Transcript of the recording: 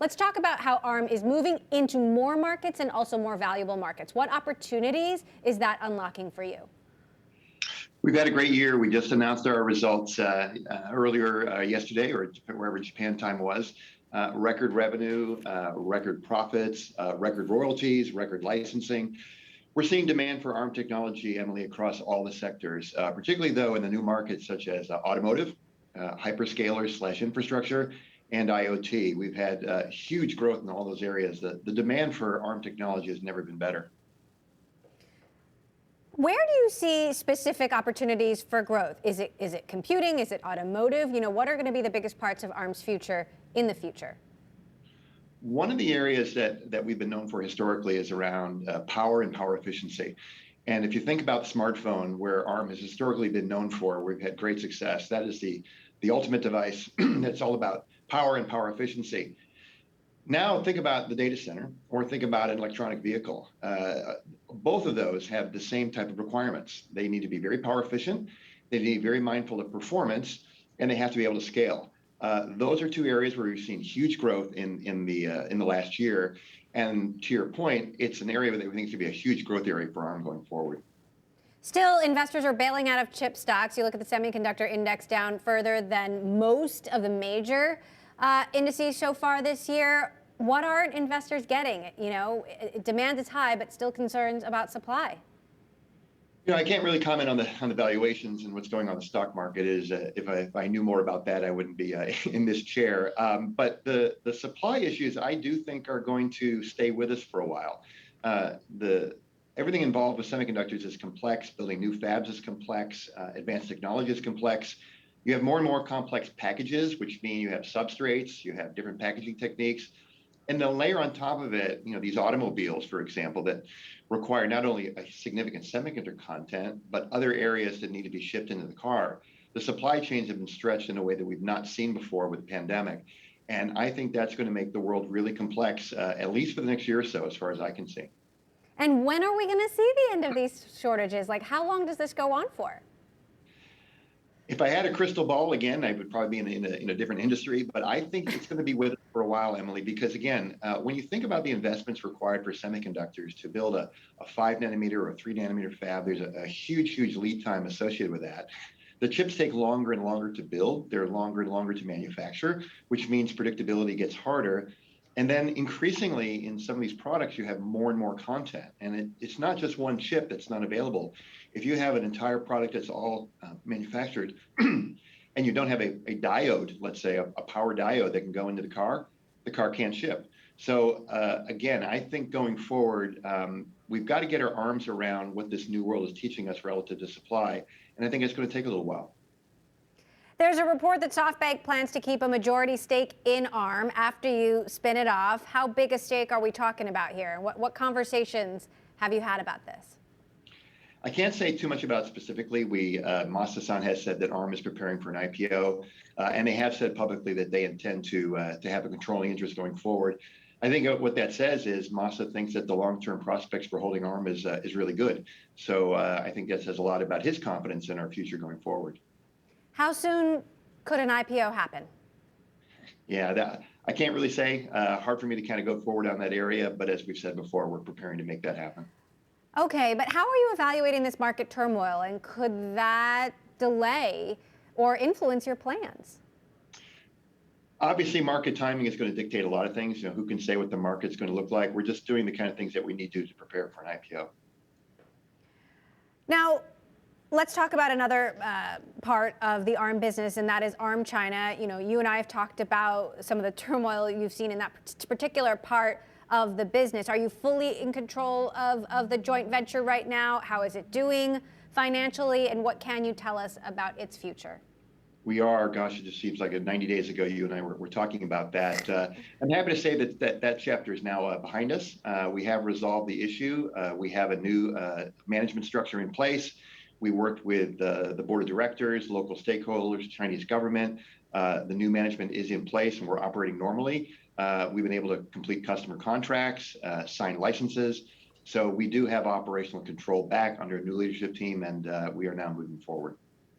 Let's talk about how ARM is moving into more markets and also more valuable markets. What opportunities is that unlocking for you? We've had a great year. We just announced our results earlier yesterday, or wherever Japan time was. Record revenue, record profits, record royalties, record licensing. We're seeing demand for ARM technology, Emily, across all the sectors, particularly though in the new markets such as automotive, hyperscalers/infrastructure, and IoT. We've had huge growth in all those areas. The demand for ARM technology has never been better. Where do you see specific opportunities for growth? Is it computing? Is it automotive? What are going to be the biggest parts of ARM's future in the future? One of the areas that we've been known for historically is around power and power efficiency. And if you think about the smartphone, where ARM has historically been known for, we've had great success. That is the ultimate device that's all about power and power efficiency. Now think about the data center, or think about an electronic vehicle. Both of those have the same type of requirements. They need to be very power efficient, they need to be very mindful of performance, and they have to be able to scale. Those are two areas where we've seen huge growth in the last year. And to your point, it's an area that we think is going to be a huge growth area for ARM going forward. Still, investors are bailing out of chip stocks. You look at the semiconductor index down further than most of the major indices so far this year. What aren't investors getting? Demand is high, but still concerns about supply. I can't really comment on the valuations and what's going on in the stock market. If I knew more about that, I wouldn't be in this chair. But the supply issues, I do think, are going to stay with us for a while. Everything involved with semiconductors is complex. Building new fabs is complex. Advanced technology is complex. You have more and more complex packages, which mean you have substrates, you have different packaging techniques. And then layer on top of it, these automobiles, for example, that require not only a significant semiconductor content, but other areas that need to be shipped into the car. The supply chains have been stretched in a way that we've not seen before with the pandemic. And I think that's going to make the world really complex, at least for the next year or so, as far as I can see. And when are we going to see the end of these shortages? Like, how long does this go on for? If I had a crystal ball, again, I would probably be in a different industry, but I think it's going to be with us for a while, Emily, because again, when you think about the investments required for semiconductors to build a 5 nanometer or a 3 nanometer fab, there's a huge lead time associated with that. The chips take longer and longer to build, they're longer and longer to manufacture, which means predictability gets harder. And then increasingly in some of these products, you have more and more content. And it's not just one chip that's not available. If you have an entire product that's all manufactured and you don't have a diode, let's say a power diode that can go into the car can't ship. So again, I think going forward, we've got to get our arms around what this new world is teaching us relative to supply. And I think it's going to take a little while. There's a report that Softbank plans to keep a majority stake in ARM after you spin it off. How big a stake are we talking about here? What conversations have you had about this? I can't say too much about it specifically. Masa-san has said that ARM is preparing for an IPO, and they have said publicly that they intend to have a controlling interest going forward. I think what that says is Masa thinks that the long-term prospects for holding ARM is really good. So I think that says a lot about his confidence in our future going forward. How soon could an IPO happen? Yeah, I can't really say. Hard for me to kind of go forward on that area, but as we've said before, we're preparing to make that happen. Okay, but how are you evaluating this market turmoil, and could that delay or influence your plans? Obviously, market timing is going to dictate a lot of things. Who can say what the market's going to look like? We're just doing the kind of things that we need to prepare for an IPO. Now, let's talk about another part of the ARM business, and that is ARM China. You and I have talked about some of the turmoil you've seen in that particular part of the business. Are you fully in control of the joint venture right now? How is it doing financially, and what can you tell us about its future? We are. Gosh, it just seems like 90 days ago you and I were talking about that. I'm happy to say that chapter is now behind us. We have resolved the issue. We have a new management structure in place. We worked with the board of directors, local stakeholders, Chinese government. The new management is in place and we're operating normally. We've been able to complete customer contracts, sign licenses. So we do have operational control back under a new leadership team, and we are now moving forward.